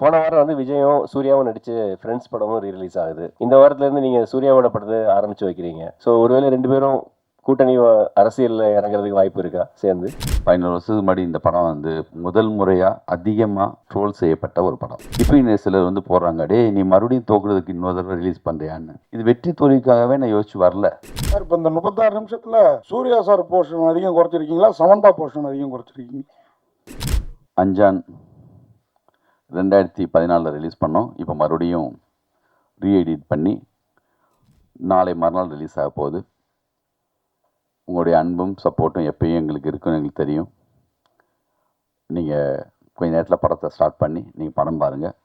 போன வாரம் வந்து விஜயும் சூர்யாவும் நடிச்சு ஃப்ரெண்ட்ஸ் படமும் ரிலீஸ் ஆகுது. இந்த வாரத்துல இருந்து நீங்க சூர்யாவோட படத்தை ஆரம்பிச்சு வைக்கிறீங்க. ஸோ ஒருவேளை ரெண்டு பேரும் கூட்டணி அரசியல்ல இறங்குறதுக்கு வாய்ப்பு இருக்கா சேர்ந்து? 15 வருஷத்துக்கு முன்னாடி இந்த படம் வந்து முதல் முறையாக அதிகமாக ட்ரோல் செய்யப்பட்ட ஒரு படம். இப்போ சிலர் வந்து போடுறாங்க, டே நீ மறுபடியும் தோக்குறதுக்கு இன்னொரு தடவை ரிலீஸ் பண்ணுறியான்னு. இது வெற்றி தோல்விக்காகவே நான் யோசிச்சு வரல சார். இப்போ இந்த 36 நிமிஷத்தில் சூர்யா சார் போர்ஷன் அதிகம் குறைச்சிருக்கீங்களா, சமந்தா போர்ஷன் அதிகம் குறைச்சிருக்கீங்க? அஞ்சான் 2014 ரிலீஸ் பண்ணோம். இப்போ மறுபடியும் ரீஎடிட் பண்ணி நாளை மறுநாள் ரிலீஸ் ஆக போகுது. உங்களுடைய அன்பும் சப்போர்ட்டும் எப்பயும் எங்களுக்கு இருக்குன்னு எங்களுக்கு தெரியும். நீங்கள் கொஞ்ச நேரத்தில் படத்தை ஸ்டார்ட் பண்ணி நீங்கள் படம் பாருங்கள்.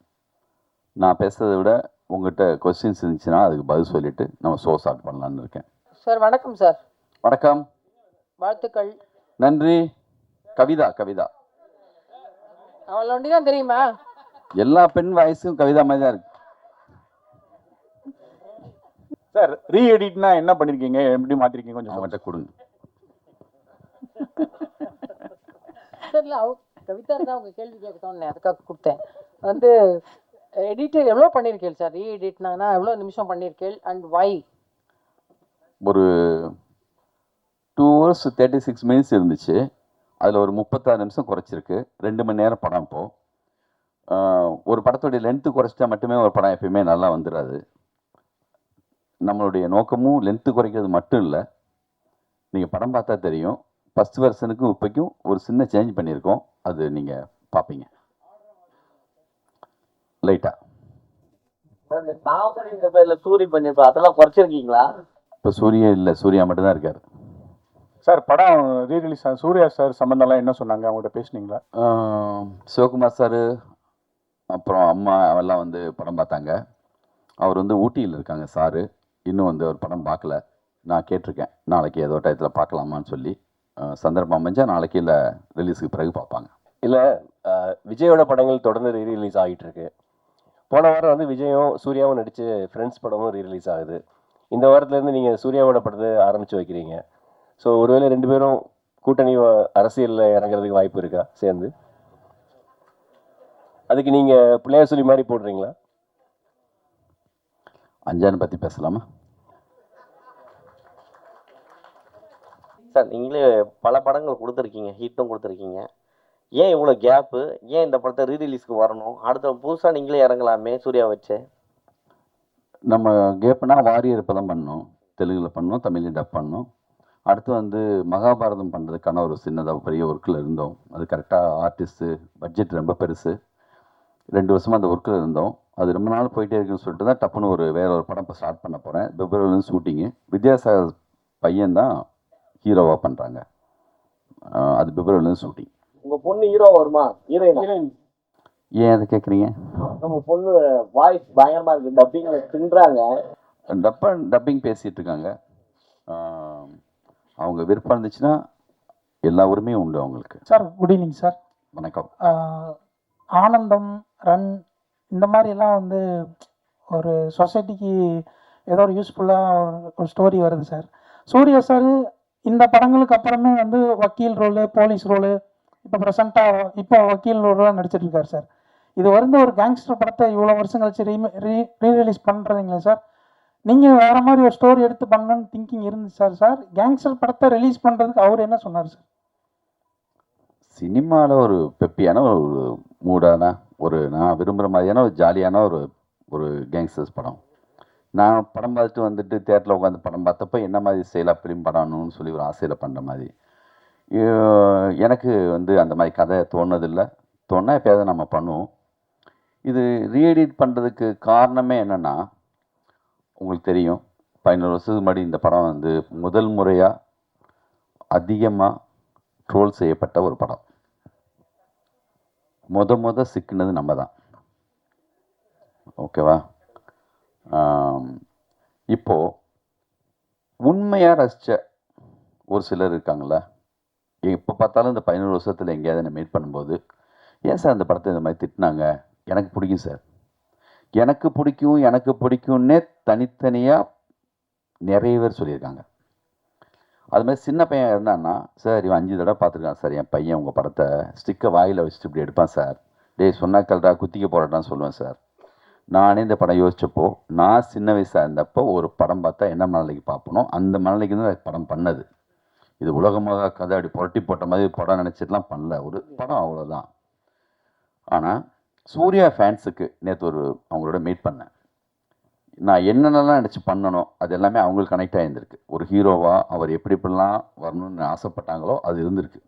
நான் பேசுகிறத விட உங்கள்கிட்ட கொஸ்டின்ஸ் இருந்துச்சுன்னா அதுக்கு பதில் சொல்லிவிட்டு நம்ம ஷோ ஸ்டார்ட் பண்ணலான்னு இருக்கேன். சார் வணக்கம் சார். வணக்கம், வாழ்த்துக்கள். நன்றி. கவிதா கவிதா அவளை ஒண்டி தான் தெரியுமா? எல்லா பெண் வாய்ஸும் கவிதா மாதிரி தான் இருக்கு. சார் ரீஎடிட்னா என்ன பண்ணிருக்கீங்க, எப்படி மாத்திருக்கீங்க கொஞ்சம் அவங்ககிட்ட கொடுங்க. சார் இல்லை கவிதா இருந்தால் அவங்க கேள்வி கேட்கணும்னு அதுக்காக கொடுத்தேன். வந்து எடிட்டர் எவ்வளோ பண்ணியிருக்கேள் சார்? ரீஎடிட்னா எவ்வளோ நிமிஷம் பண்ணியிருக்கேள் அண்ட் வை? ஒரு 2 hours 36 minutes இருந்துச்சு. அதில் ஒரு 36 நிமிஷம் குறைச்சிருக்கு. 2 மணி நேரம் படம். இப்போது ஒரு படத்துடைய லென்த்து குறைச்சிட்டா மட்டுமே ஒரு படம் எப்பயுமே நல்லா வந்துடாது. நம்மளுடைய நோக்கமும் லென்த்து குறைக்கிறது மட்டும் இல்லை. நீங்கள் படம் பார்த்தா தெரியும், ஃபஸ்ட் வெர்ஷனுக்கும் இப்போக்கும் ஒரு சின்ன சேஞ்ச் பண்ணியிருக்கோம். அது நீங்கள் பார்ப்பீங்க லைட்டாக. சூரிய பண்ணிருப்பா, அதெல்லாம் குறைச்சிருக்கீங்களா? இப்போ சூர்யா இல்லை, சூர்யா மட்டும்தான் இருக்கார். சார் படம் ரீரிலீஸ் சூர்யா சார் சம்பந்தம்லாம் என்ன சொன்னாங்க, அவங்கள்ட்ட பேசுனீங்களா? சிவகுமார் சார் அப்புறம் அம்மா அவெல்லாம் வந்து படம் பார்த்தாங்க. அவர் வந்து ஊட்டியில் இருக்காங்க சாரு. இன்னும் வந்து ஒரு படம் பார்க்கல. நான் கேட்டிருக்கேன், நாளைக்கு ஏதோ டயத்தில் பார்க்கலாமான்னு சொல்லி. சந்தர்ப்பம் அமைஞ்சால் நாளைக்கு இல்லை ரிலீஸுக்கு பிறகு பார்ப்பாங்க. இல்லை, விஜயோட படங்கள் தொடர்ந்து ரீரிலீஸ் ஆகிட்டு இருக்கு. போன வாரம் வந்து விஜயும் சூர்யாவும் நடிச்சு ஃப்ரெண்ட்ஸ் படமும் ரீரிலீஸ் ஆகுது. இந்த வாரத்துல இருந்து நீங்கள் சூர்யாவோட படத்தை ஆரம்பிச்சு வைக்கிறீங்க. ஸோ ஒருவேளை ரெண்டு பேரும் கூட்டணி அரசியலில் இறங்குறதுக்கு வாய்ப்பு இருக்கா சேர்ந்து? அதுக்கு நீங்கள் பிள்ளையார் சொல்லி மாதிரி போடுறீங்களா? அஞ்சான் பற்றி பேசலாமா சார்? நீங்களே பல படங்கள் கொடுத்துருக்கீங்க, ஹிட்டும் கொடுத்துருக்கீங்க. ஏன் இவ்வளோ கேப்பு? ஏன் இந்த படத்தை ரீரிலீஸ்க்கு வரணும்? அடுத்த புதுசாக நீங்களே இறங்கலாமே சூர்யா வச்சு. நம்ம கேப்புனா வாரியர் இப்போ தான் பண்ணோம், தெலுங்கில் பண்ணோம், தமிழில் டப் பண்ணோம். அடுத்து வந்து மகாபாரதம் பண்ணுறதுக்கான ஒரு சின்னதாக பெரிய ஒர்க்கில் இருந்தோம். அது கரெக்டாக ஆர்டிஸ்ட்டு பட்ஜெட் ரொம்ப பெருசு. 2 வருஷமாக அந்த ஒர்க்கில் இருந்தோம். அது ரொம்ப நாள் போயிட்டே இருக்குன்னு சொல்லிட்டு தான் டப்புன்னு வேற ஒரு படம் இப்போ ஸ்டார்ட் பண்ண போகிறேன். பிப்ரவரிலேருந்து ஷூட்டிங்கு. வித்யாசாகர் பையன் தான் ஹீரோவாக பண்ணுறாங்க. அது பிப்ரவரிலேருந்து ஷூட்டிங். உங்கள் பொண்ணு ஹீரோ வருமா? ஹீரோயின்? ஏன் அதை கேட்குறீங்க? நம்ம பொண்ணு வாய்ஸ் பயங்கரமாக இருக்குது, டப்பிங் தின்றாங்க. டப்பிங் பேசிகிட்டு இருக்காங்க. அவங்க விருப்பம் இருந்துச்சுன்னா எல்லா உரிமையும் உண்டு அவங்களுக்கு. Sir good evening sir. வணக்கம். ஆனந்தம், ரன் இந்த மாதிரி எல்லாம் வந்து ஒரு சொசைட்டிக்கு ஏதோ ஒரு யூஸ்ஃபுல்லாக ஒரு ஸ்டோரி வருது சார். சூர்யா சார் இந்த படங்களுக்கு அப்புறமே வந்து வக்கீல் ரோலு, போலீஸ் ரோலு, இப்போ ப்ரெசண்ட்டாக இப்போ வக்கீல் ரோலாம் நடிச்சிட்டு இருக்காரு சார். இது வந்து ஒரு கேங்ஸ்டர் படத்தை இவ்வளோ வருஷம் கழிச்சு ரீரிலீஸ் பண்ணுறீங்களா சார்? நீங்கள் வேறு மாதிரி ஒரு ஸ்டோரி எடுத்து பண்ணணும்னு திங்கிங் இருந்துச்சு சார். கேங்ஸ்டர் படத்தை ரிலீஸ் பண்ணுறதுக்கு அவர் என்ன சொன்னார் சார்? சினிமாவில் ஒரு பெப்பியான ஒரு மூடான நான் விரும்புகிற மாதிரியான ஒரு ஜாலியான ஒரு கேங்ஸ்டர்ஸ் படம். நான் படம் பார்த்துட்டு வந்துட்டு தேட்டரில் உட்காந்து படம் பார்த்தப்போ என்ன மாதிரி ஸ்டைலாக ஃபிலிம் பண்ணணும்னு சொல்லி ஒரு ஆசையில் பண்ணுற மாதிரி. எனக்கு வந்து அந்த மாதிரி கதை தோணுதில்லை. தோணா எப்போயாவது நம்ம பண்ணுவோம். இது ரீஎடிட் பண்ணுறதுக்கு காரணமே என்னென்னா, உங்களுக்கு தெரியும் 15 வருஷத்துக்கு முன்னாடி இந்த படம் வந்து முதல் முறையாக அதிகமாக ட்ரோல் செய்யப்பட்ட ஒரு படம். சிக்கினது நம்ம தான். ஓகேவா? இப்போது உண்மையாக ரசித்த ஒரு சிலர் இருக்காங்கள, எப்போ பார்த்தாலும் இந்த 15 வருஷத்தில் எங்கேயாவது என்ன மீட் பண்ணும்போது, ஏன் சார் அந்த படத்தை இந்த மாதிரி திட்டினாங்க, எனக்கு பிடிக்கும் சார், எனக்கு பிடிக்கும்னே தனித்தனியாக நிறைய பேர் சொல்லியிருக்காங்க. அதுமாதிரி சின்ன பையன் இருந்தான்னா, சார் இவன் 5 தடவை பார்த்துருக்கான் சார், என் பையன் உங்கள் படத்தை ஸ்டிக்கை வாயில் வச்சுட்டு இப்படி எடுப்பான் சார், டேய் சொன்னாக்கல்டா குத்திக்க போராட்டான்னு சொல்லுவேன் சார். நானே இந்த படம் யோசிச்சப்போ, நான் சின்ன வயசாக இருந்தப்போ ஒரு படம் பார்த்தா என்ன மனநிலைக்கு பார்ப்பனோ அந்த மனநிலைக்கு தான் படம் பண்ணது. இது உலகமாக கதை அப்படி புரட்டி போட்ட மாதிரி படம் நினச்சிட்டுலாம் பண்ணல, ஒரு படம் அவ்வளோதான். ஆனால் சூர்யா ஃபேன்ஸுக்கு நேற்று அவங்களோட மீட் பண்ணேன். நான் என்னென்னலாம் நினச்சி பண்ணணும் அது எல்லாமே அவங்களுக்கு கனெக்ட் ஆகியிருந்திருக்கு. ஒரு ஹீரோவாக அவர் எப்படி எப்படிலாம் வரணும்னு ஆசைப்பட்டாங்களோ அது இருந்திருக்கு.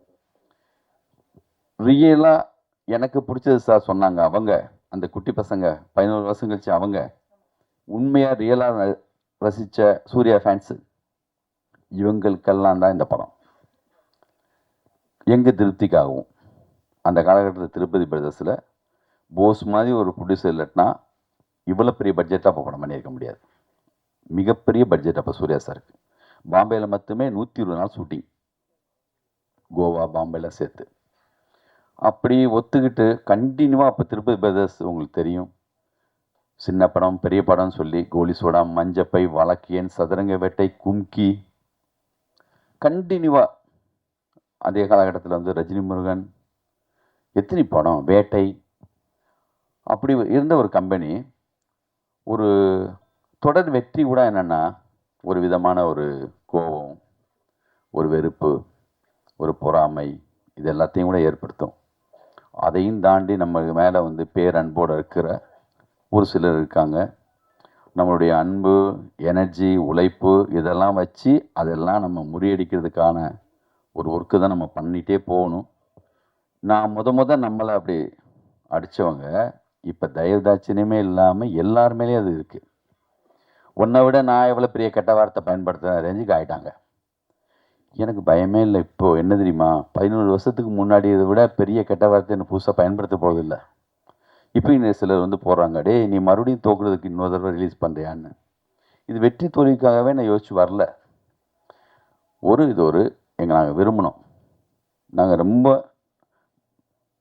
ரியலாக எனக்கு பிடிச்சது சார் சொன்னாங்க அவங்க, அந்த குட்டி பசங்க 11 வருஷம் கழிச்சு அவங்க உண்மையாக ரியலாக ரசித்த சூர்யா ஃபேன்ஸு இவங்களுக்கெல்லாம் தான் இந்த படம். எங்கள் திருப்திக்காகவும் அந்த காலகட்டத்தில் திருப்பதி பிரதர்ஸில் போஸ் மாதிரி ஒரு ப்ரொடியூசர் இல்லைன்னா இவ்வளோ பெரிய பட்ஜெட்டாக அப்போ படம் பண்ணியிருக்க முடியாது. மிகப்பெரிய பட்ஜெட் அப்போ சூர்யா சாருக்கு. பாம்பேயில் மட்டுமே 120 நாள் ஷூட்டிங், கோவா பாம்பேல சேர்த்து. அப்படி ஒத்துக்கிட்டு கண்டினியூவாக அப்போ திருப்பதி பிரதர்ஸ் உங்களுக்கு தெரியும், சின்ன படம் பெரிய படம்னு சொல்லி கோலி சோடா, மஞ்சப்பை, வழக்கியன், சதுரங்க வேட்டை, கும்கி, கண்டினியூவாக. அதே காலகட்டத்தில் வந்து ரஜினி முருகன், எத்தனை படம், வேட்டை, அப்படி இருந்த ஒரு கம்பெனி ஒரு தொடர் வெற்றி கூட என்னென்னா ஒரு விதமான ஒரு கோபம், ஒரு வெறுப்பு, ஒரு பொறாமை, இது எல்லாத்தையும் கூட ஏற்படுத்தும். அதையும் தாண்டி நம்ம மேலே வந்து பேரன்போடு இருக்கிற ஒரு சிலர் இருக்காங்க. நம்மளுடைய அன்பு, எனர்ஜி, உழைப்பு இதெல்லாம் வச்சு அதெல்லாம் நம்ம முறியடிக்கிறதுக்கான ஒரு ஒர்க்கு தான் நம்ம பண்ணிகிட்டே போகணும். நான் நம்மளை அப்படி அடித்தவங்க இப்போ தயவுதாட்சியமே இல்லாமல் எல்லார் மேலேயும் அது இருக்குது. உன்னை விட நான் எவ்வளோ பெரிய கெட்ட வார்த்தை பயன்படுத்துகிற ரேஞ்சுக்கு ஆகிட்டாங்க. எனக்கு பயமே இல்லை. இப்போது என்ன தெரியுமா, 11 வருஷத்துக்கு முன்னாடி இதை விட பெரிய கெட்ட வார்த்தை என்ன புதுசாக பயன்படுத்த போகிறதில்ல. இப்போ இந்த சிலர் வந்து போடுறாங்க, டே நீ மறுபடியும் தோக்குறதுக்கு இன்னொரு தடவை ரிலீஸ் பண்ணுறியான்னு. இது வெற்றி தோல்விக்காகவே நான் யோசிச்சு வரல. இது நாங்கள் விரும்பினோம். நாங்கள் ரொம்ப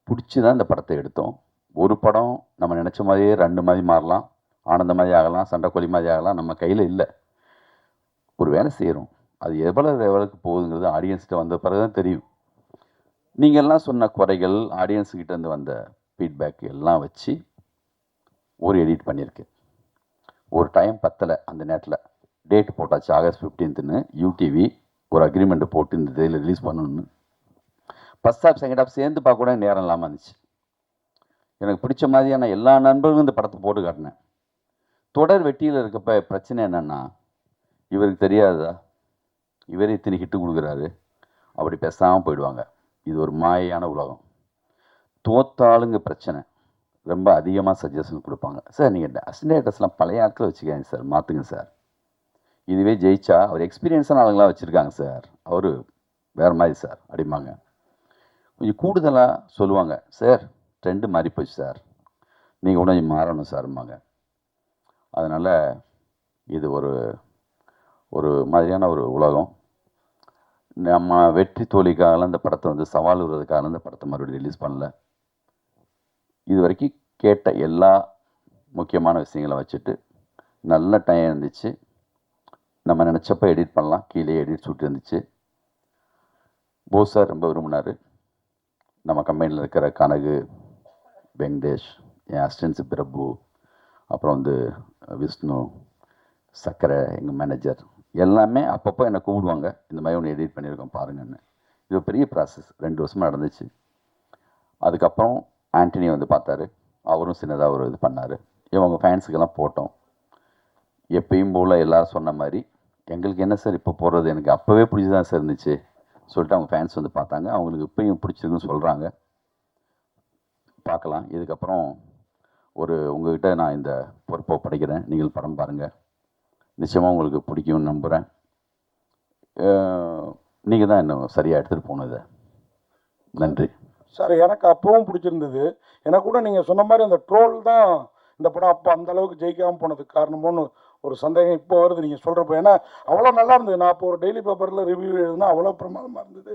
பிடிச்சி தான் இந்த படத்தை எடுத்தோம். ஒரு படம் நம்ம நினச்ச மாதிரியே 2 மாதிரி மாறலாம், ஆனந்த மாதிரி ஆகலாம், சண்டைக்கோழி மாதிரி ஆகலாம், நம்ம கையில் இல்லை. ஒரு வேலை செய்கிறோம், அது எவ்வளோக்கு போகுதுங்கிறது ஆடியன்ஸ்கிட்ட வந்த பிறகு தான் தெரியும். நீங்கள்லாம் சொன்ன குறைகள், ஆடியன்ஸுக்கிட்டேருந்து வந்த ஃபீட்பேக் எல்லாம் வச்சு ஒரு எடிட் பண்ணியிருக்கு. ஒரு டைம் பத்தலை, அந்த நேரத்தில் டேட் போட்டாச்சு ஆகஸ்ட் 15ன்னு. யூடிவி ஒரு அக்ரிமெண்ட்டு போட்டு இந்த இதில் ரிலீஸ் பண்ணணுன்னு. ஃபஸ்ட் ஹாஃப் செகண்ட் ஹாஃப் சேர்ந்து பார்க்க கூட நேரம் இல்லாமல் இருந்துச்சு. எனக்கு பிடிச்ச மாதிரியான எல்லா நண்பர்களும் இந்த படத்தை போட்டு காட்டினேன். தொடர் வெட்டியில் இருக்கப்போ பிரச்சனை என்னென்னா, இவருக்கு தெரியாதா, இவர் இத்தனை ஹிட்டு கொடுக்குறாரு, அப்படி பேசாமல் போயிடுவாங்க. இது ஒரு மாயான உலகம். தோத்தாளுங்க பிரச்சனை ரொம்ப அதிகமாக சஜஷன் கொடுப்பாங்க. சார் நீங்கள் அசிஸ்டன்ட்ஸ்லாம் பழைய ஆட்களை வச்சுக்காங்க சார், மாற்றுங்க சார். இதுவே ஜெயிச்சா அவர் எக்ஸ்பீரியன்ஸான ஆளுங்களாம் வச்சுருக்காங்க சார், அவர் வேறு மாதிரி சார் அப்படிம்பாங்க. கொஞ்சம் கூடுதலாக சொல்லுவாங்க, சார் ட்ரெண்டு மாறி போச்சு சார், நீங்கள் கூட கொஞ்சம் மாறணும் சார்ம்பாங்க. அதனால் இது ஒரு மாதிரியான ஒரு உலகம். நம்ம வெற்றி தோல்விக்காக இந்த படத்தை வந்து சவால் விடுறதுக்காக இந்த படத்தை மறுபடியும் ரிலீஸ் பண்ணல. இது வரைக்கும் கேட்ட எல்லா முக்கியமான விஷயங்களை வச்சுட்டு நல்ல டைம் இருந்துச்சு. நம்ம நினச்சப்போ எடிட் பண்ணலாம், கீழே எடிட் ஷூட் இருந்துச்சு. போஸ் சார் ரொம்ப விரும்பினார். நம்ம கம்பெனியில் இருக்கிற கனகு, வெங்கடேஷ், என் அசிஸ்டன்ஸு பிரபு, அப்புறம் வந்து விஷ்ணு, சக்கரை, எங்கள் மேனேஜர் எல்லாமே அப்பப்போ என்னை கூப்பிடுவாங்க, இந்த மாதிரி ஒன்று எடிட் பண்ணியிருக்கோம் பாருங்கன்னு. இது பெரிய ப்ராசஸ், 2 வருஷமாக நடந்துச்சு. அதுக்கப்புறம் ஆண்டனி வந்து பார்த்தாரு, அவரும் சின்னதாக ஒரு இது பண்ணார். இவங்க ஃபேன்ஸுக்கெல்லாம் போட்டோம். எப்பயும் போல் எல்லோரும் சொன்ன மாதிரி எங்களுக்கு என்ன சார் இப்போ போடுறது, எனக்கு அப்போவே பிடிச்சிதான் சார் இருந்துச்சு சொல்லிட்டு அவங்க ஃபேன்ஸ் வந்து பார்த்தாங்க. அவங்களுக்கு இப்போயும் பிடிச்சிருக்குன்னு சொல்கிறாங்க. பார்க்கலாம். இதுக்கப்புறம் உங்கள்கிட்ட நான் இந்த பொறுப்பை படைக்கிறேன். நீங்கள் படம் பாருங்கள், நிச்சயமாக உங்களுக்கு பிடிக்கும்னு நம்புகிறேன். நீங்கள் தான் இன்னும் சரியாக எடுத்துகிட்டு போனது. நன்றி சார். எனக்கு அப்பவும் பிடிச்சிருந்தது. எனக்கு கூட நீங்கள் சொன்ன மாதிரி அந்த ட்ரோல் தான் இந்த படம் அப்போ அந்த அளவுக்கு ஜெயிக்காமல் போனதுக்கு காரணமோன்னு ஒரு சந்தேகம் இப்போ வருது நீங்கள் சொல்கிறப்போ. ஏன்னா அவ்வளோ நல்லா இருந்தது. நான் இப்போ ஒரு டெய்லி பேப்பரில் ரிவ்யூ எழுதுனா அவ்வளோ பிரமாதமாக இருந்தது.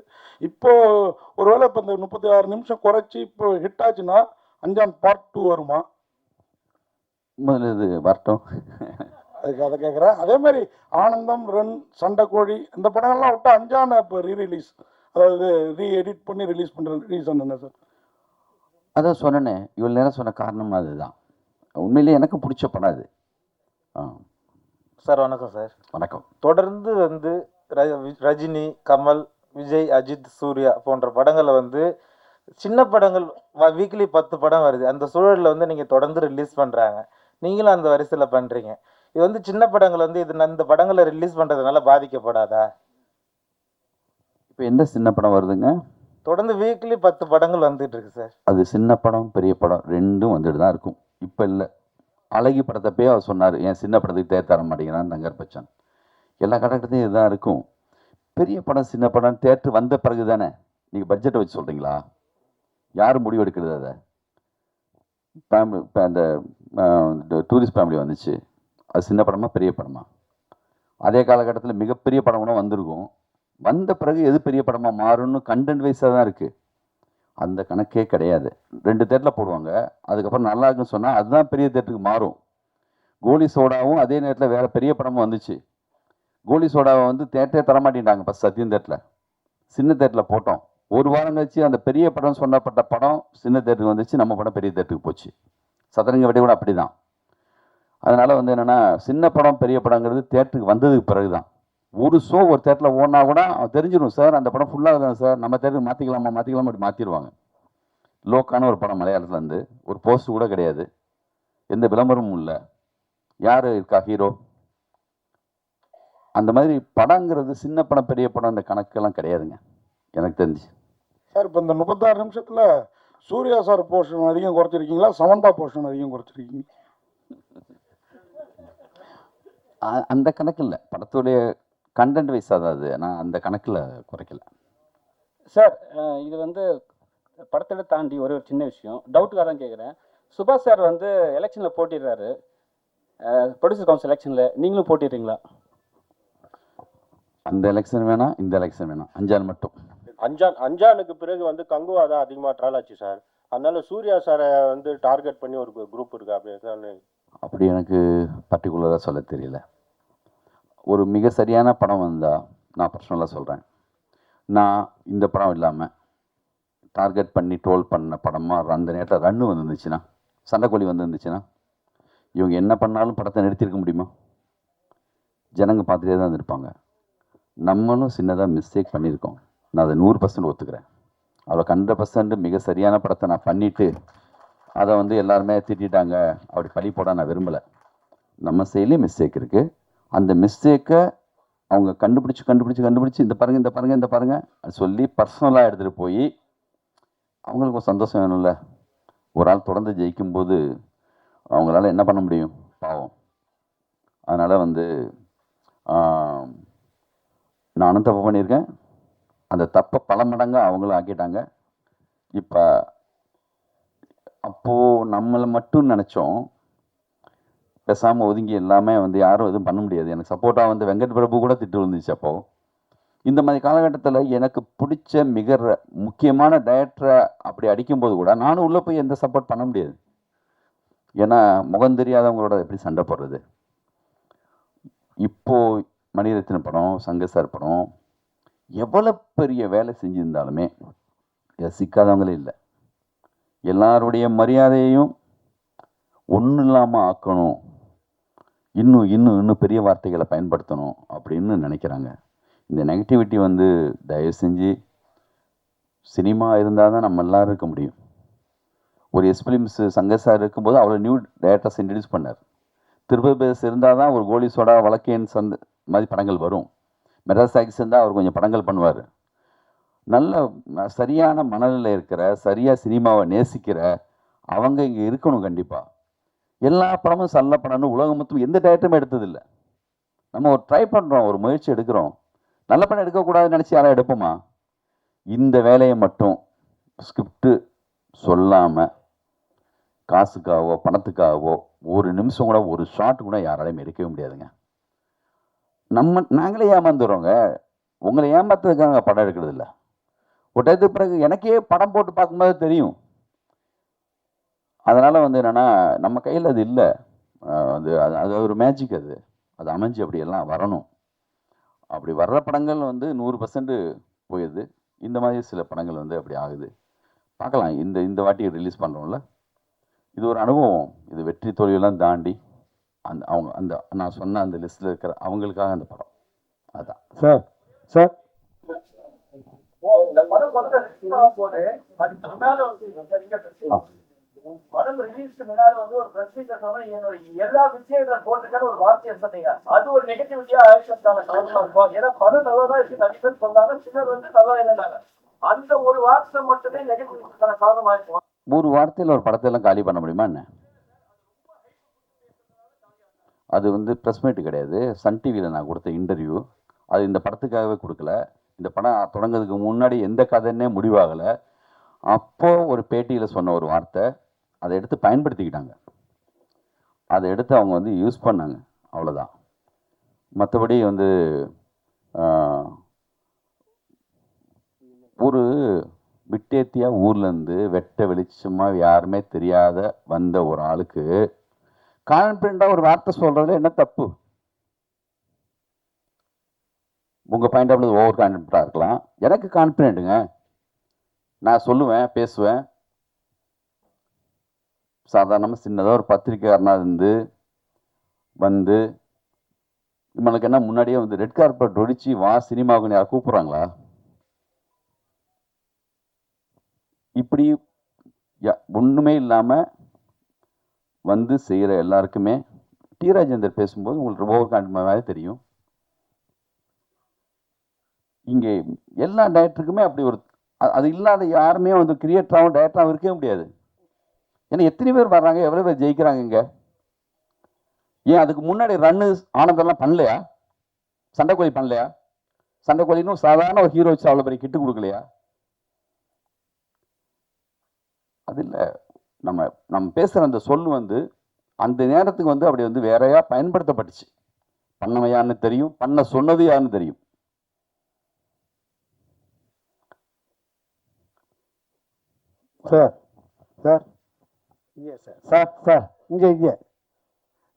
இப்போது ஒருவேளை இப்போ இந்த 36 நிமிஷம் குறைச்சி இப்போ ஹிட் ஆச்சுன்னா அஞ்சான் பார்ட் 2 வருமா? முதல்ல இது வரட்டும், அதுக்கு அதை கேட்குறேன். அதே மாதிரி ஆனந்தம், ரன், சண்டைக்கோழி இந்த படங்கள்லாம் விட்டு அஞ்சான் இப்போ ரீரிலீஸ், அதாவது ரீஎடிட் பண்ணி ரிலீஸ் பண்ணுற ரீசன் என்ன சார்? அதான் சொன்னேனே, இவ்வளோ நேரம் சொன்ன காரணம் அதுதான். உண்மையிலேயே எனக்கு பிடிச்ச படம் அது. சார் வணக்கம் சார். வணக்கம். தொடர்ந்து வந்து ரஜினி, கமல், விஜய், அஜித், சூர்யா போன்ற படங்களை வந்து சின்ன படங்கள் வீக்லி 10 படம் வருது. அந்த சூழலில் வந்து நீங்கள் தொடர்ந்து ரிலீஸ் பண்ணுறாங்க, நீங்களும் அந்த வரிசையில் பண்ணுறீங்க. இது வந்து சின்ன படங்கள் வந்து இந்த படங்களை ரிலீஸ் பண்ணுறதுனால பாதிக்கப்படாதா? இப்போ எந்த சின்ன படம் வருதுங்க? தொடர்ந்து வீக்லி 10 படங்கள் வந்துட்டு இருக்கு சார். அது சின்ன படம் பெரிய படம் ரெண்டும் வந்துட்டு தான் இருக்கும். இப்போ இல்லை, அழகி படத்தப்பே அவர் சொன்னார், என் சின்ன படத்துக்கு தேர் தர மாட்டேங்கிறான்னு தங்கர் பச்சான். எல்லா காலகட்டத்தையும் இதுதான் இருக்கும். பெரிய படம் சின்ன படம் தேட்டர் வந்த பிறகு தானே. நீங்கள் பட்ஜெட்டை வச்சு சொல்கிறீங்களா? யார் முடிவு எடுக்கிறது? அதை ஃபேமிலி இப்போ அந்த டூரிஸ்ட் ஃபேமிலி வந்துச்சு, அது சின்ன படமா பெரிய படமா? அதே காலகட்டத்தில் மிகப்பெரிய படம் கூட வந்திருக்கும். வந்த பிறகு எது பெரிய படமாக மாறும்னு கண்டென்ட் வைஸாக தான் இருக்குது. அந்த கணக்கே கிடையாது. 2 தேட்டரில் போடுவாங்க, அதுக்கப்புறம் நல்லா இருக்குன்னு சொன்னால் அதுதான் பெரிய தேட்டருக்கு மாறும். கோலி சோடாவும் அதே நேரத்தில் வேறு பெரிய படமும் வந்துச்சு. கோலி சோடாவை வந்து தேட்டரே தரமாட்டேன்ட்டாங்க ஃபஸ்ட் சத்யம் தேட்டரில். சின்ன தேட்டரில் போட்டோம். ஒரு வாரம் கழிச்சு அந்த பெரிய படம் சொன்னப்பட்ட படம் சின்ன தேட்டருக்கு வந்துச்சு, நம்ம படம் பெரிய தேட்டருக்கு போச்சு. சதுரங்க வெடி கூட அப்படி தான். அதனால் வந்து என்னென்னா, சின்ன படம் பெரிய படங்கிறது தேட்டருக்கு வந்ததுக்கு பிறகு தான். ஒரு ஷோ ஒரு தேட்டரில் ஓடினா கூட தெரிஞ்சிடும், சார் அந்த படம் ஃபுல்லாக தான் சார், நம்ம தேட்டருக்கு மாற்றிக்கலாமா அப்படி மாற்றிடுவாங்க. லோக்கான ஒரு படம் மலையாளத்தில் இருந்து ஒரு போஸ்ட் கூட கிடையாது, எந்த விளம்பரமும் இல்லை, யார் இருக்கா ஹீரோ? அந்த மாதிரி படங்கிறது சின்ன படம் பெரிய படம் அந்த கணக்கெல்லாம் கிடையாதுங்க எனக்கு தெரிஞ்சு. சார் இப்போ இந்த 36 நிமிஷத்தில் சூர்யா சார் போர்ஷன் அதிகம் குறைச்சிருக்கீங்களா, சமந்தா போர்ஷன் அதிகம் குறைச்சிருக்கீங்க? அந்த கணக்கு இல்லை, படத்துடைய கண்டென்ட் வைஸாக தான் அது. நான் அந்த கணக்கில் குறைக்கல சார். இது வந்து படத்தை தாண்டி ஒரு சின்ன விஷயம், டவுட்டுக்காக தான் கேட்குறேன். சுபாஷ் சார் வந்து எலெக்ஷனில் போட்டிடுறாரு, ப்ரொடியூசர் கவுன்சில் எலெக்ஷனில், நீங்களும் போட்டிடுறீங்களா? அந்த எலெக்ஷன் வேணாம், இந்த எலெக்ஷன் வேணாம், அஞ்சான் மட்டும். அஞ்சானுக்கு பிறகு வந்து கங்குவா தான் அதிகமாக ட்ரால் ஆச்சு சார். அதனால சூர்யா சாரை வந்து டார்கெட் பண்ணி ஒரு குரூப் இருக்கு அப்படின்னு. அப்படி எனக்கு பர்டிகுலராக சொல்ல தெரியல. ஒரு மிக சரியான படம் வந்தால் நான் பர்சனலாக சொல்கிறேன், நான் இந்த படம் இல்லாமல் டார்கெட் பண்ணி ட்ரோல் பண்ண படமாக அந்த நேரத்தில் ரன்னு வந்துருந்துச்சுன்னா, சண்டைக்கோழி வந்துருந்துச்சுன்னா, இவங்க என்ன பண்ணாலும் படத்தை நிறுத்தியிருக்க முடியுமா? ஜனங்க பார்த்துட்டே தான் இருப்பாங்க. நம்மளும் சின்னதாக மிஸ்டேக் பண்ணியிருக்கோம், நான் அதை 100% ஒத்துக்கிறேன். அவ்வளோ 100% மிக சரியான படத்தை நான் பண்ணிவிட்டு அதை வந்து எல்லாருமே திட்டாங்க அப்படி பழி போட நான் விரும்பலை. நம்ம சைட்லேயும் மிஸ்டேக் இருக்குது. அந்த மிஸ்டேக்கை அவங்க கண்டுபிடிச்சி இந்த பாருங்க அது சொல்லி பர்சனலாக எடுத்துகிட்டு போய் அவங்களுக்கு ஒரு சந்தோஷம் வேணும்ல. ஒரு ஆள் தொடர்ந்து ஜெயிக்கும்போது அவங்களால என்ன பண்ண முடியும், பாவம். அதனால் வந்து நானும் தப்பு பண்ணியிருக்கேன், அந்த தப்பை பல மடங்கு அவங்களும் ஆக்கிட்டாங்க. இப்போ அப்போது நம்மளை மட்டும் நினச்சோம், பேசாமல் ஒதுங்கி எல்லாமே வந்து யாரும் எதுவும் பண்ண முடியாது. எனக்கு சப்போர்ட்டாக வந்து வெங்கட் பிரபு கூட திட்டு வந்துச்சு. அப்போது இந்த மாதிரி காலகட்டத்தில் எனக்கு பிடிச்ச மிக முக்கியமான டைரக்டரை அப்படி அடிக்கும்போது கூட நானும் உள்ளே போய் எந்த சப்போர்ட் பண்ண முடியாது. ஏன்னா முகம் தெரியாதவங்களோட எப்படி சண்டை போடுறது? இப்போது மணிரத்னம் படம், சங்கர் சார் படம் எவ்வளோ பெரிய வேலை செஞ்சுருந்தாலுமே சிக்காதவங்களே இல்லை. எல்லாருடைய மரியாதையையும் ஒன்றும் இல்லாமல் ஆக்கணும், இன்னும் பெரிய வார்த்தைகளை பயன்படுத்தணும் அப்படின்னு நினைக்கிறாங்க. இந்த நெகட்டிவிட்டி வந்து தயவு செஞ்சு, சினிமா இருந்தால் தான் நம்ம எல்லோரும் இருக்க முடியும். ஒரு எஸ்பிலிம்ஸ் சங்கர் சார் இருக்கும்போது அவ்வளோ நியூ டேரக்டர்ஸ் இன்ட்ரடியூஸ் பண்ணார். திருப்பதி பேஸ் இருந்தால் தான் ஒரு கோலி சோடா, வழக்கேன் சந்த் மாதிரி படங்கள் வரும். மெட்ராஸ் டாக்ஸ் இருந்தால் அவர் கொஞ்சம் படங்கள் பண்ணுவார். நல்ல சரியான மனநிலை இருக்கிற, சரியாக சினிமாவை நேசிக்கிற அவங்க இங்கே இருக்கணும் கண்டிப்பாக. எல்லா படமும் நல்ல படம்னு உலகம் மொத்தம் எந்த டேரக்டருமே எடுத்ததில்லை. நம்ம ஒரு ட்ரை பண்ணுறோம், ஒரு முயற்சி எடுக்கிறோம். நல்ல படம் எடுக்கக்கூடாதுன்னு நினச்சி யாரும் எடுப்போமா? இந்த வேலையை மட்டும் ஸ்கிரிப்டு சொல்லாமல் காசுக்காகவோ பணத்துக்காகவோ ஒரு நிமிஷம் கூட, ஒரு ஷாட் கூட யாராலையும் எடுக்கவே முடியாதுங்க. நாங்களே ஏமாந்துடுறோங்க. உங்களை ஏமாத்துறதுக்காக படம் எடுக்கிறது இல்லை. ஒரு டயத்துக்கு பிறகு எனக்கே படம் போட்டு பார்க்கும்போது தெரியும். அதனால் வந்து என்னென்னா, நம்ம கையில் அது இல்லை. அது ஒரு மேஜிக். அது அமைஞ்சு அப்படியெல்லாம் வரணும். அப்படி வர்ற படங்கள் வந்து 100% போயிடுது. இந்த மாதிரி சில படங்கள் வந்து அப்படி ஆகுது. பார்க்கலாம். இந்த வாட்டி ரிலீஸ் பண்ணுறோம்ல, இது ஒரு அனுபவம். இது வெற்றி தோல்வியெல்லாம் தாண்டி அந்த நான் சொன்ன அந்த லிஸ்ட்டில் இருக்கிற அவங்களுக்காக அந்த படம். அதான் சார் சார் படம் ரிலீஸ்க்கு முன்னாடி வந்து ஒரு பிரஸ் எல்லா விஷயங்களும் போட்டுக்கான ஒரு வார்த்தையை சொன்னீங்க. அது ஒரு நெகட்டிவிட்டியா ஆக்ஷன்ஸான காரணமா இருக்கும். ஏன்னா படம் நல்லா தான் இருக்கு, நிறைய பேர் சொன்னாங்க, சிலர் வந்து நல்லா இல்லைனாங்க. அந்த ஒரு வார்த்தை மட்டுமே நெகட்டிவிட்டிக்கான காரணமா இருக்கும். ஒரு வார்த்தையில் ஒரு படத்தையெல்லாம் காலி பண்ண முடியுமா என்ன? அது வந்து ப்ரெஸ் மீட்டு கிடையாது, சன் டிவியில் நான் கொடுத்த இன்டர்வியூ. அது இந்த படத்துக்காகவே கொடுக்கல. இந்த படம் தொடங்கிறதுக்கு முன்னாடி எந்த கதைன்னே முடிவாகலை. அப்போது ஒரு பேட்டியில் சொன்ன ஒரு வார்த்தை, அதை எடுத்து பயன்படுத்திக்கிட்டாங்க. அதை எடுத்து அவங்க வந்து யூஸ் பண்ணாங்க, அவ்வளோதான். மற்றபடி வந்து ஒரு விட்டேத்தியாக ஊர்லேருந்து வெட்ட வெளிச்சமாக யாருமே தெரியாத வந்த ஒரு ஆளுக்கு கான்ஃபிடென்ட்டாக ஒரு வார்த்தை சொல்கிறதுல என்ன தப்பு? உங்கள் பாயிண்ட் ஆஃப் ஓவர் கான்ஃபிடென்ட்டாக இருக்கலாம், எனக்கு கான்ஃபிடென்ட்டுங்க. நான் சொல்லுவேன், பேசுவேன். சாதாரணமாக சின்னதாக ஒரு பத்திரிக்கையாளனாக இருந்து வந்து இவனுக்கு என்ன முன்னாடியே வந்து ரெட் கார்பெட் ஒடிச்சு வா சினிமாவுக்கு யார் கூப்பிட்றாங்களா? இப்படி ஒன்றுமே இல்லாமல் வந்து செய்கிற எல்லாருக்குமே டி ராஜேந்தர் பேசும்போது உங்களுக்கு ஓவர் கான்ஃபிடென்ட்டாக தெரியும். இங்கே எல்லா டைரக்டருக்குமே அப்படி ஒரு அது இல்லாத யாருமே வந்து கிரியேட்டராகவும் டைரக்டராகவும் இருக்கவே முடியாது. ஏன்னா எத்தனை பேர் வர்றாங்க, எவ்வளோ பேர் ஜெயிக்கிறாங்க இங்கே? ஏன் அதுக்கு முன்னாடி ரன்னு ஆனந்தெல்லாம் பண்ணலையா? சண்டைக்கோழி பண்ணலையா? சண்டைக்கோழின்னு சாதாரண ஒரு ஹீரோ வச்சு அவ்வளோ பெரிய கிட்டு கொடுக்கலையா? அது இல்லை. நம்ம பேசுகிற அந்த சொல் வந்து அந்த நேரத்துக்கு வந்து அப்படி வந்து வேறையா பயன்படுத்தப்பட்டுச்சு. பண்ணவன் யாருன்னு தெரியும், பண்ண சொன்னது யாருன்னு தெரியும். சார் சார் இங்கே சார் இங்கே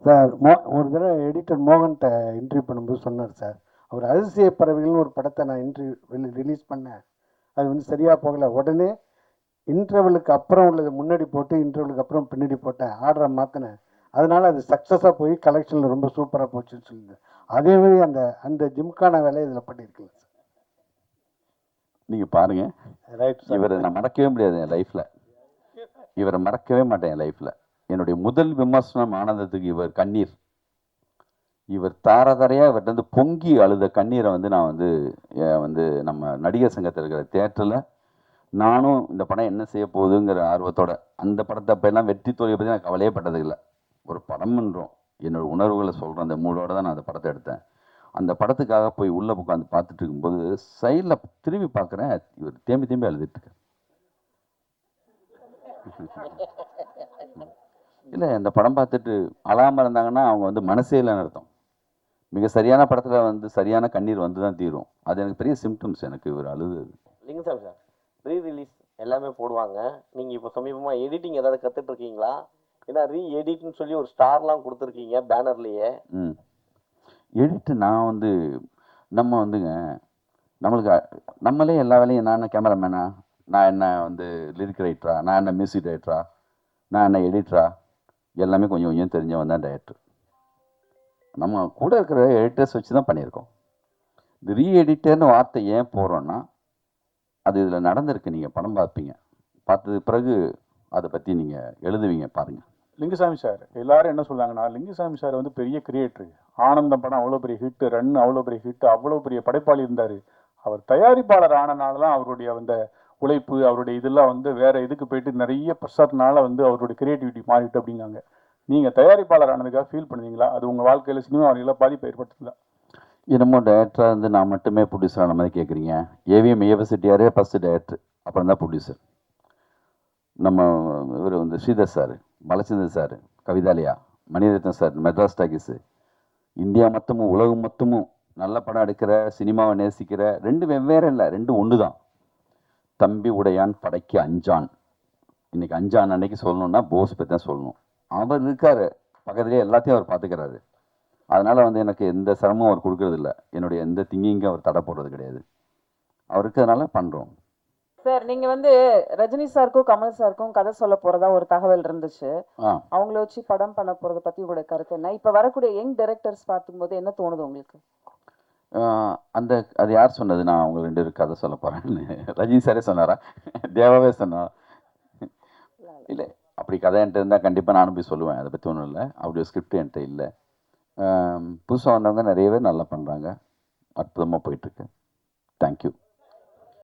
சார் ஒரு தடவை எடிட்டர் மோகன்கிட்ட இன்டர்வியூ பண்ணும்போது சொன்னார் சார், அவர் அதிசய பறவைகள்னு ஒரு படத்தை நான் ரிலீஸ் பண்ணேன், அது வந்து சரியாக போகலை. உடனே இன்டர்வலுக்கு அப்புறம் உள்ளது முன்னாடி போட்டு இன்டர்வலுக்கு அப்புறம் பின்னாடி போட்டேன், ஆர்டரை மாற்றினேன். அதனால் அது சக்ஸஸாக போய் கலெக்ஷனில் ரொம்ப சூப்பராக போச்சுன்னு சொல்லியிருந்தேன். அதே மாதிரி அந்த ஜிம்கான வேலையை இதில் பண்ணியிருக்கீங்க சார். நீங்கள் பாருங்கள், ரைட் சார். இவரை நான் மறக்கவே முடியாது என் லைஃப்பில். இவரை மறக்கவே மாட்டேன் என் லைஃப்பில். என்னுடைய முதல் விமர்சனம் ஆனந்தத்துக்கு இவர் கண்ணீர். இவர் தாரதாரையாக இவர்கிட்ட வந்து பொங்கி அழுத கண்ணீரை வந்து நான் வந்து நம்ம நடிகர் சங்கத்தில் இருக்கிற தேட்டரில் நானும் இந்த படம் என்ன செய்ய போகுதுங்கிற ஆர்வத்தோட அந்த படத்தை அப்போல்லாம் வெற்றி தோல்வியை பற்றி நான் கவலையே பட்டதில்லை. ஒரு படம்ன்றோம், என்னோடய உணர்வுகளை சொல்கிறேன், அந்த மூடோடு தான் நான் அந்த படத்தை எடுத்தேன். அந்த படத்துக்காக போய் உள்ளே உட்காந்து பார்த்துட்டு இருக்கும்போது சைடில் திரும்பி பார்க்குறேன், இவர் தேம்பி அழுதுட்டு. இல்லை, அந்த படம் பார்த்துட்டு அழாமல் இருந்தாங்கன்னா அவங்க வந்து மனசே இல்லைன்னு அர்த்தம். மிக சரியான படத்தில் வந்து சரியான கண்ணீர் வந்து தான் தீரும். அது எனக்கு பெரிய சிம்டம்ஸ், எனக்கு இவர் அழுது. லிங்கசாமி சார், ரீ ரிலீஸ் எல்லாமே போடுவாங்க. நீங்கள் இப்போ சமீபமாக எடிட்டிங் ஏதாவது கற்றுட்ருக்கீங்களா? ஏன்னா ரீ எடிட்னு சொல்லி ஒரு ஸ்டார்லாம் கொடுத்துருக்கீங்க பேனர்லேயே. எடிட்டு நான் வந்து நம்ம வந்துங்க நம்மளுக்கு நம்மளே எல்லா வேலையும், நான் என்ன கேமராமேனா, நான் என்ன வந்து லிரிக் ரைட்டரா, நான் என்ன மியூசிக் டைரக்டரா, நான் என்ன எடிட்டரா, எல்லாமே கொஞ்சம் கொஞ்சம் தெரிஞ்சவன் தான் டைரக்டர். நம்ம கூட இருக்கிற எடிட்டர்ஸ் வச்சு தான் பண்ணியிருக்கோம். இந்த ரீ எடிட்டர்னு வார்த்தை ஏன் போகிறோன்னா, அது இதில் நடந்திருக்கு. நீங்கள் படம் பார்ப்பீங்க, பார்த்தது பிறகு அதை பற்றி நீங்கள் எழுதுவீங்க, பாருங்கள். லிங்குசாமி சார் எல்லாரும் என்ன சொல்கிறாங்கன்னா, லிங்குசாமி சார் வந்து பெரிய கிரியேட்டரு. ஆனந்தம் படம் அவ்வளோ பெரிய ஹிட்டு, ரன் அவ்வளோ பெரிய ஹிட்டு, அவ்வளோ பெரிய படைப்பாளி இருந்தார். அவர் தயாரிப்பாளர் ஆனனால தான் அவருடைய அந்த உழைப்பு, அவருடைய இதெல்லாம் வந்து வேறு இதுக்கு போயிட்டு நிறைய ப்ரெஷர்னால வந்து அவருடைய கிரியேட்டிவிட்டி மாறிட்டு அப்படிங்காங்க. நீங்கள் தயாரிப்பாளர் ஆனதுக்காக ஃபீல் பண்ணுவீங்களா? அது உங்கள் வாழ்க்கையில் சினிமா வாழ்க்கையில் பாதிப்பு ஏற்படுத்துதா? என்னமோ டைரக்டராக இருந்து நான் மட்டுமே ப்ரொடியூசரான மாதிரி கேட்குறீங்க. ஏவிஎம் ஏவசிட்டியாரே ஃபஸ்ட்டு டைரக்டர், அப்புறம் தான் ப்ரொடியூசர். நம்ம இவர் வந்து Sridhar sir, Balachander sir, Kavithalaya, Maniratnam sir, Madras talkies, India மொத்தமும் உலகம் மொத்தமும் நல்ல படம் எடுக்கிற, சினிமாவை நேசிக்கிற, ரெண்டு வெவ்வேறு இல்லை, ரெண்டு ஒன்று தான். தம்பி உடையான் படைக்கு அஞ்சான். இன்றைக்கி அஞ்சான் அன்னைக்கு சொல்லணுன்னா போஸ் பற்றி தான் சொல்லணும். அவர் இருக்கார் பக்கத்துலேயே, எல்லாத்தையும் அவர் பார்த்துக்கிறாரு. அதனால் வந்து எனக்கு எந்த சிரமமும் அவர் கொடுக்கறதில்ல. என்னுடைய எந்த திங்கிங்கும் அவர் தடை போடுறது கிடையாது. அவர் இருக்கிறதுனால பண்ணுறோம். சார் நீங்க வந்து ரஜினி சாருக்கும் கமல் சாருக்கும் கதை சொல்ல போறதா ஒரு தகவல் இருந்துச்சு. ஆ அவங்கள வச்சு படம் பண்ண போறத பத்தி உங்களுடைய கருத்து என்ன? இப்ப வரக்கூடிய யங் டைரக்டர்ஸ் பார்க்கும்போது என்ன தோணுது உங்களுக்கு? அந்த அது யார் சொன்னது நான் அவங்க 2 பேரும் கதை சொல்ல போகிறேன்னு? ரஜினி சாரே சொன்னாரா? தேவாவே சொன்னாரா? இல்லை, அப்படி கதை என்கிட்ட இருந்தால் கண்டிப்பாக நானும் போய் சொல்லுவேன். அதை பற்றி ஒன்றும் இல்லை. அப்படி ஒரு ஸ்கிரிப்ட் என்கிட்ட இல்லை. புதுசாக வந்தவங்க நிறைய பேர் நல்லா பண்ணுறாங்க. அற்புதமாக போயிட்டுருக்கு. தேங்க்யூ.